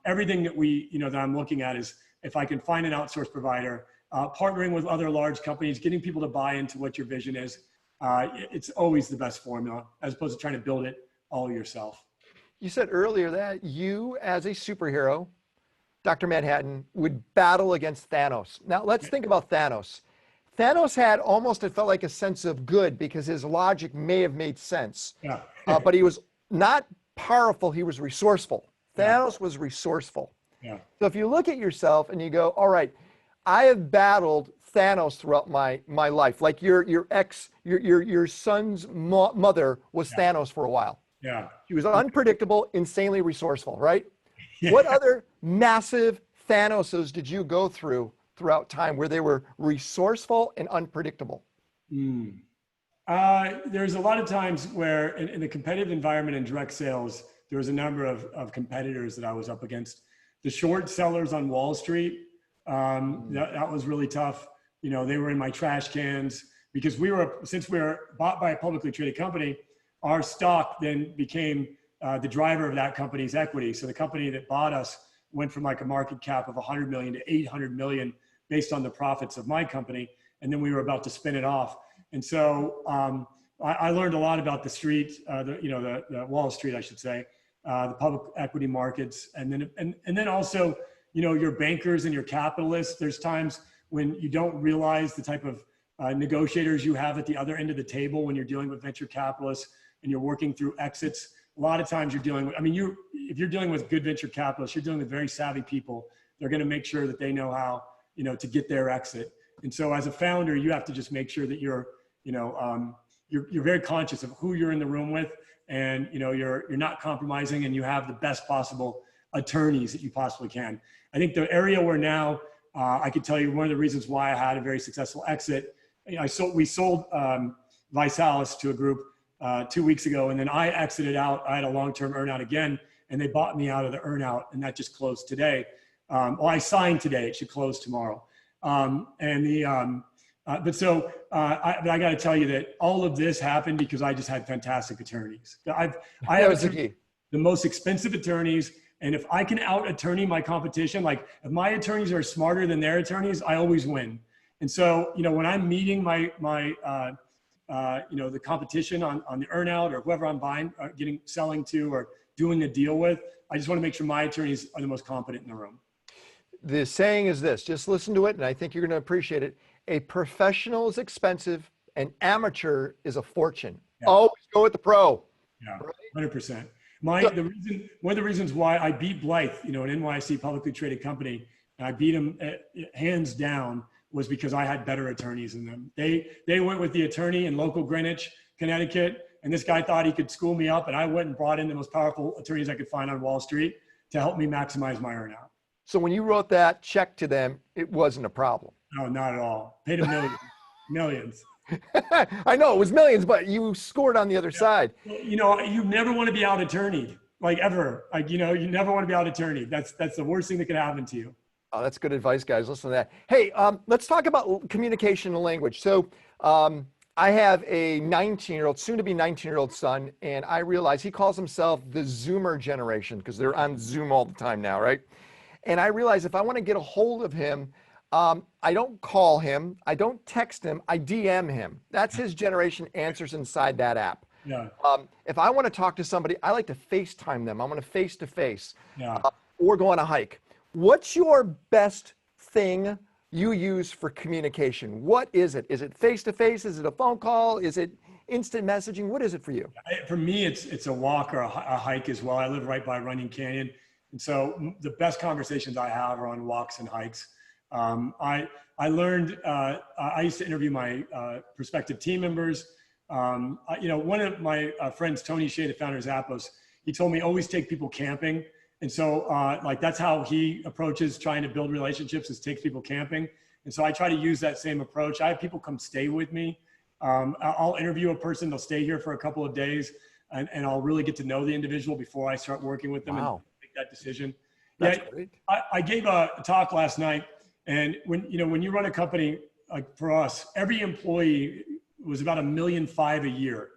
everything that that I'm looking at is if I can find an outsource provider, partnering with other large companies, getting people to buy into what your vision is, it's always the best formula as opposed to trying to build it all yourself. You said earlier that you, as a superhero, Dr. Manhattan, would battle against Thanos. Now, let's think about Thanos. Thanos had almost, it felt like a sense of good because his logic may have made sense. Yeah. But he was not powerful, he was resourceful. Thanos was resourceful. Yeah. So if you look at yourself and you go, all right, I have battled Thanos throughout my life. Like your son's mother was Thanos for a while. Yeah. She was unpredictable, insanely resourceful, right? Yeah. What other massive Thanoses did you go through throughout time where they were resourceful and unpredictable? There's a lot of times where in the competitive environment in direct sales, there was a number of competitors that I was up against. The short sellers on Wall Street, that was really tough. You know, they were in my trash cans because since we were bought by a publicly traded company, our stock then became the driver of that company's equity. So the company that bought us went from like a market cap of 100 million to 800 million based on the profits of my company. And then we were about to spin it off. And so I learned a lot about the street, the Wall Street, I should say, the public equity markets. And then also, you know, your bankers and your capitalists, there's times when you don't realize the type of negotiators you have at the other end of the table when you're dealing with venture capitalists and you're working through exits. A lot of times you're dealing with, if you're dealing with good venture capitalists, you're dealing with very savvy people. They're going to make sure that they know how, you know, to get their exit. And so as a founder, you have to just make sure that you're very conscious of who you're in the room with, and, you know, you're not compromising, and you have the best possible attorneys that you possibly can. I think the area where now I could tell you one of the reasons why I had a very successful exit. We sold Visalis to a group 2 weeks ago, and then I exited out. I had a long-term earnout again, and they bought me out of the earnout, and that just closed today. Well, I signed today. It should close tomorrow. But I got to tell you that all of this happened because I just had fantastic attorneys. I have the most expensive attorneys. And if I can out attorney my competition, like if my attorneys are smarter than their attorneys, I always win. And so, you know, when I'm meeting the competition on the earnout or whoever I'm buying, or selling to, or doing a deal with, I just want to make sure my attorneys are the most competent in the room. The saying is this, just listen to it, and I think you're going to appreciate it. A professional is expensive, an amateur is a fortune. Yeah. Always go with the pro. Yeah, 100%. One of the reasons why I beat Blythe, you know, an NYSE publicly traded company, and I beat them hands down, was because I had better attorneys than them. They went with the attorney in local Greenwich, Connecticut, and this guy thought he could school me up, and I went and brought in the most powerful attorneys I could find on Wall Street to help me maximize my earnout. So when you wrote that check to them, it wasn't a problem. No, not at all. Paid $1 million. Millions. I know it was millions, but you scored on the other side. You know, you never want to be out attorneyed, like ever. Like, you know, you never want to be out attorneyed. That's the worst thing that could happen to you. Oh, that's good advice, guys. Listen to that. Hey, let's talk about communication and language. So I have a 19-year-old, soon to be 19-year-old son, and I realize he calls himself the Zoomer generation because they're on Zoom all the time now, right? And I realize if I want to get a hold of him, I don't call him, I don't text him, I DM him. That's his generation answers inside that app. Yeah. If I want to talk to somebody, I like to FaceTime them. I'm going to face to face Yeah. or go on a hike. What's your best thing you use for communication? What is it? Is it face to face? Is it a phone call? Is it instant messaging? What is it for you? For me, it's a walk or a hike as well. I live right by Running Canyon. And so the best conversations I have are on walks and hikes. I learned, I used to interview my prospective team members. You know, one of my friends, Tony Shea, the founder of Zappos, he told me always take people camping. And so like that's how he approaches trying to build relationships, is takes people camping. And so I try to use that same approach. I have people come stay with me. I'll interview a person, they'll stay here for a couple of days, and I'll really get to know the individual before I start working with them. Wow. And make that decision. That's Yeah, great. I gave a talk last night, and when you run a company, like for us, every employee was about $1.5 million a year.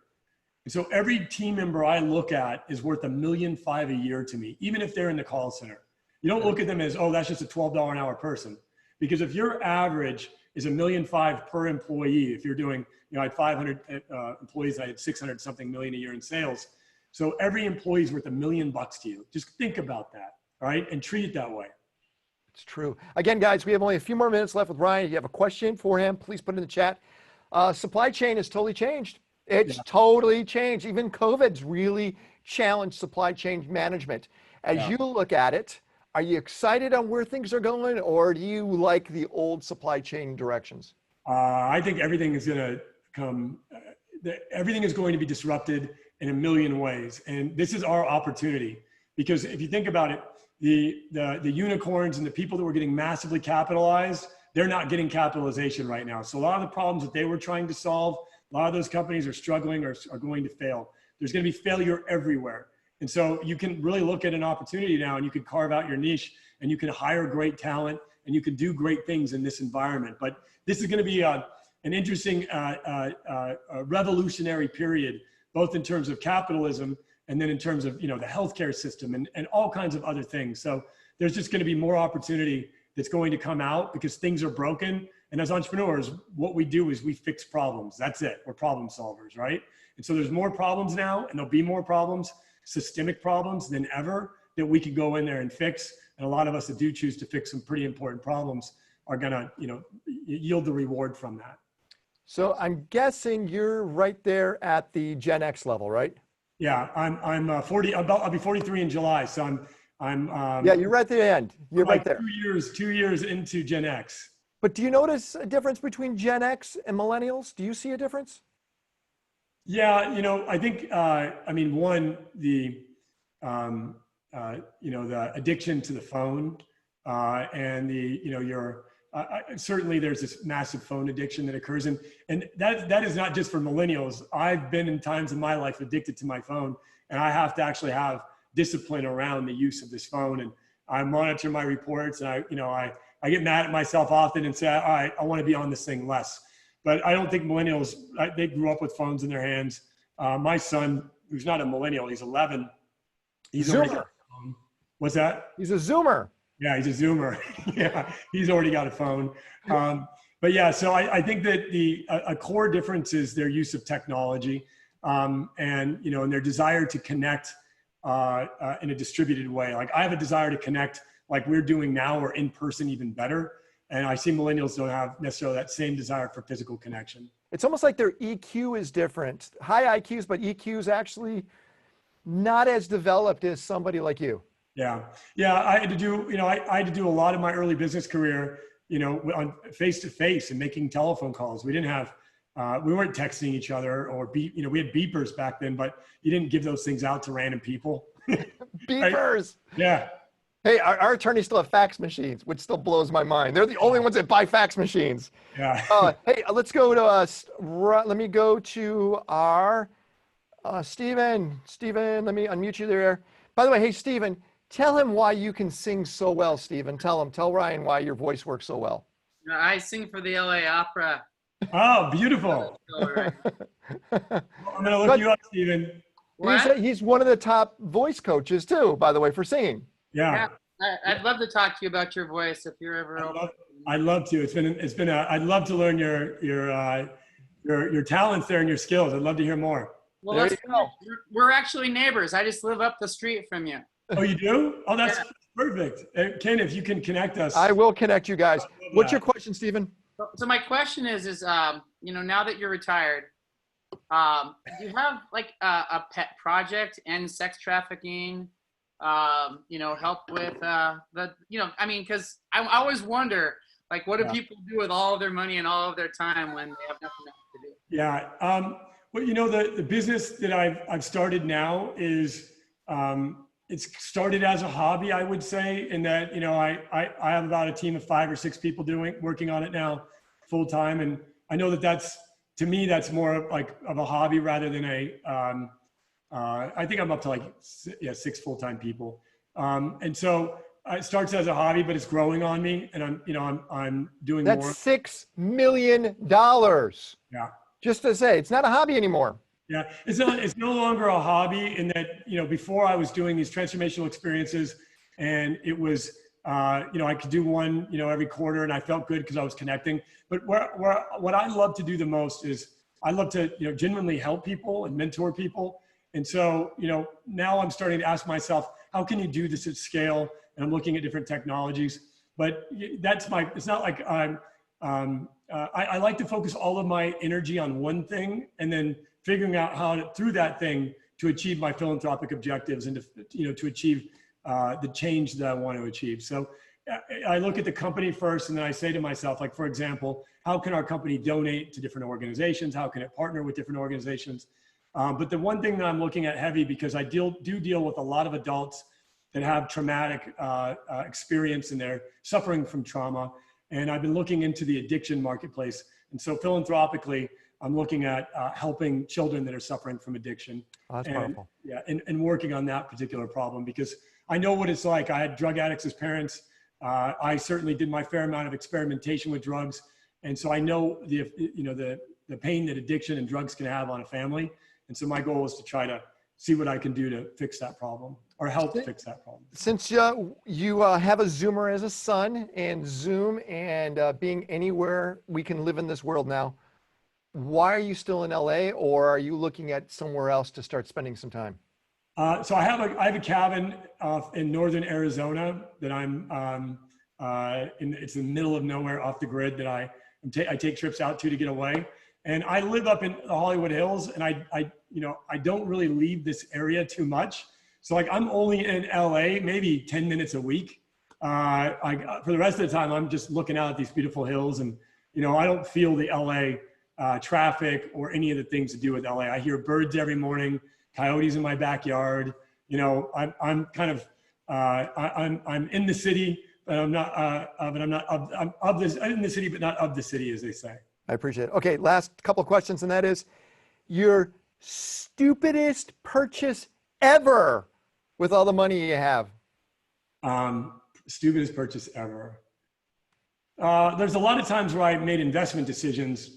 And so every team member I look at is worth $1.5 million a year to me, even if they're in the call center. You don't look at them as, oh, that's just a $12 an hour person. Because if your average is $1.5 million per employee, if you're doing, you know, I had 500 employees, I had 600 something million a year in sales. So every employee is worth $1 million to you. Just think about that, all right? And treat it that way. It's true. Again, guys, we have only a few more minutes left with Ryan. If you have a question for him, please put it in the chat. Supply chain has totally changed. It's totally changed. Even COVID's really challenged supply chain management. As you look at it, are you excited on where things are going, or do you like the old supply chain directions? I think everything is going to come, everything is going to be disrupted in a million ways. And this is our opportunity, because if you think about it, the unicorns and the people that were getting massively capitalized, they're not getting capitalization right now. So a lot of the problems that they were trying to solve, a lot of those companies are struggling or are going to fail. There's going to be failure everywhere. And so you can really look at an opportunity now, and you can carve out your niche, and you can hire great talent, and you can do great things in this environment. But this is going to be an interesting revolutionary period, both in terms of capitalism and then in terms of, you know, the healthcare system and all kinds of other things. So there's just going to be more opportunity that's going to come out because things are broken. And as entrepreneurs, what we do is we fix problems. That's it. We're problem solvers, right? And so there's more problems now, and there'll be more problems, systemic problems than ever, that we can go in there and fix. And a lot of us that do choose to fix some pretty important problems are going to, you know, yield the reward from that. So I'm guessing you're right there at the Gen X level, right? Yeah, I'm 40. I'll be 43 in July. So I'm yeah, you're right at the end. You're like right there. 2 years into Gen X. But do you notice a difference between Gen X and millennials? Do you see a difference? Yeah, you know, I think, I mean, one, the, you know, the addiction to the phone and the, you know, certainly there's this massive phone addiction that occurs. And that is not just for millennials. I've been in times in my life addicted to my phone, and I have to actually have discipline around the use of this phone. And I monitor my reports, and I get mad at myself often and say, all right, I want to be on this thing less. But I don't think millennials, they grew up with phones in their hands. My son, who's not a millennial, he's 11. He's already got a phone. What's that? He's a Zoomer. Yeah, he's a Zoomer. Yeah, he's already got a phone. But yeah, so I think that a core difference is their use of technology and, you know, and their desire to connect in a distributed way. Like I have a desire to connect like we're doing now, or in person even better. And I see millennials don't have necessarily that same desire for physical connection. It's almost like their EQ is different. High IQs, but EQ is actually not as developed as somebody like you. Yeah. Yeah. I had to do, you know, I had to do a lot of my early business career, you know, on face-to-face and making telephone calls. We didn't have, we weren't texting each other or you know, we had beepers back then, but you didn't give those things out to random people. Beepers. Right? Yeah. Hey, our attorneys still have fax machines, which still blows my mind. They're the only ones that buy fax machines. Yeah. Hey, let's go to let me go to our Stephen. Stephen, let me unmute you there. By the way, hey, Stephen, tell him why you can sing so well, Stephen. Tell Ryan why your voice works so well. I sing for the LA Opera. Oh, beautiful. Right. I'm going to look you up, Stephen. He's one of the top voice coaches too, by the way, for singing. Yeah. I'd love to talk to you about your voice if you're ever open. I'd love to. I'd love to learn your talents there and your skills. I'd love to hear more. Well, we're actually neighbors. I just live up the street from you. Oh, you do? Oh, that's perfect. Ken, if you can connect us. I will connect you guys. What's your question, Stephen? So my question is you know, now that you're retired, do you have like a pet project, end sex trafficking? You know, help with I mean, because I always wonder, like, what do people do with all of their money and all of their time when they have nothing else to do? Yeah. Well, you know, the business that I've started now is it's started as a hobby, I would say, in that, you know, I have about a team of 5 or 6 people working on it now full time, and I know that's to me that's more like of a hobby rather than I think I'm up to like 6 full-time people. And so it starts as a hobby, but it's growing on me, and I'm doing more. That's $6 million. Yeah. Just to say, it's not a hobby anymore. Yeah, it's no longer a hobby in that, you know, before I was doing these transformational experiences, and it was, you know, I could do one, you know, every quarter, and I felt good because I was connecting. But what I love to do the most is I love to, you know, genuinely help people and mentor people. And so, you know, now I'm starting to ask myself, how can you do this at scale? And I'm looking at different technologies, but it's not like I like to focus all of my energy on one thing and then figuring out how to, through that thing, to achieve my philanthropic objectives and to achieve the change that I want to achieve. So I look at the company first, and then I say to myself, like, for example, how can our company donate to different organizations? How can it partner with different organizations? But the one thing that I'm looking at heavy, because I do deal with a lot of adults that have traumatic experience and they're suffering from trauma. And I've been looking into the addiction marketplace. And so philanthropically, I'm looking at helping children that are suffering from addiction. Oh, that's powerful. Yeah, and working on that particular problem, because I know what it's like. I had drug addicts as parents. I certainly did my fair amount of experimentation with drugs. And so I know the pain that addiction and drugs can have on a family. And so my goal is to try to see what I can do to fix that problem or help fix that problem. Since you have a Zoomer as a son, and Zoom and being anywhere we can live in this world now, why are you still in LA, or are you looking at somewhere else to start spending some time? So I have a cabin in northern Arizona that it's in the middle of nowhere, off the grid, that I take trips out to get away. And I live up in the Hollywood Hills, and I don't really leave this area too much. So like I'm only in LA maybe 10 minutes a week. For the rest of the time, I'm just looking out at these beautiful hills, and I don't feel the LA traffic or any of the things to do with LA. I hear birds every morning, coyotes in my backyard. I'm kind of I'm in the city, but I'm not. I'm in the city, but not of the city, as they say. I appreciate it. Okay, last couple of questions, and that is your stupidest purchase ever with all the money you have. Stupidest purchase ever. There's a lot of times where I made investment decisions,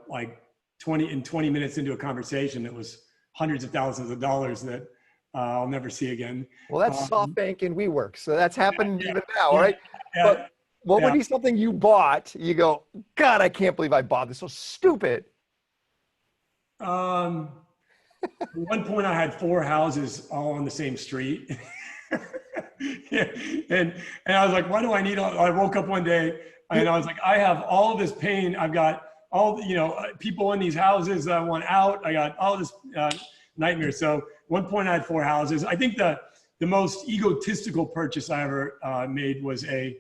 like 20 minutes into a conversation that was hundreds of thousands of dollars that I'll never see again. Well, that's SoftBank and WeWork, so that's happened even now, right? Yeah, but what would be something you bought, you go, God, I can't believe I bought this, so stupid? At one point I had 4 houses all on the same street. and I was like, why do I need all, I woke up one day and I was like, I have all of this pain. I've got all, people in these houses that I want out. I got all this nightmare. So one point I had 4 houses. I think the most egotistical purchase I ever made was a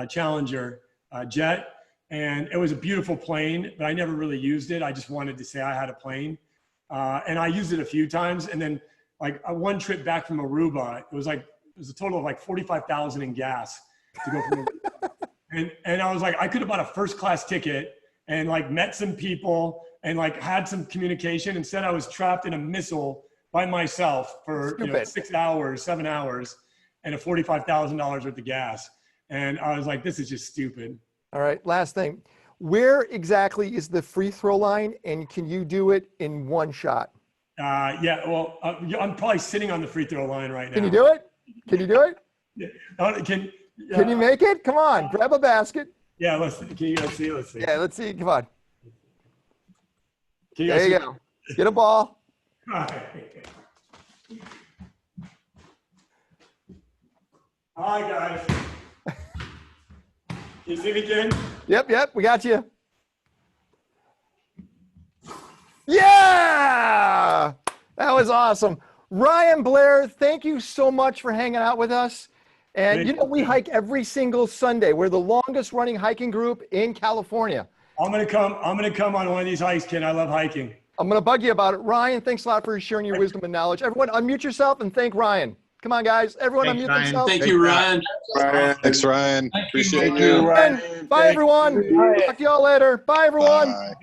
Challenger jet. And it was a beautiful plane, but I never really used it. I just wanted to say I had a plane. And I used it a few times. And then like one trip back from Aruba, it was like was a total of like 45,000 in gas to go from and I was like, I could have bought a first class ticket and like met some people and like had some communication. Instead, I was trapped in a missile by myself for 6 hours, 7 hours, and a $45,000 worth of gas. And I was like, this is just stupid. All right, last thing. Where exactly is the free throw line, and can you do it in one shot? Yeah, well, I'm probably sitting on the free throw line right now. Can you do it? Can you do it? Yeah. Can you make it? Come on, grab a basket. Yeah, let's see. Let's see. Yeah, let's see. Come on. There you go. Get a ball. Hi, guys. Can you see me, Ken? Yep, we got you. Yeah! That was awesome. Ryan, Blair, thank you so much for hanging out with us. And you know, we hike every single Sunday. We're the longest running hiking group in California. I'm gonna come on one of these hikes, Ken. I love hiking. I'm gonna bug you about it. Ryan, thanks a lot for sharing your wisdom and knowledge. Everyone unmute yourself and thank Ryan. Come on, guys. Everyone Thanks, unmute Ryan. themselves. Thank you, Ryan. Thanks, Ryan. Thank you, Appreciate Ryan. you. Bye, everyone. Talk to y'all later. Bye, everyone. Bye.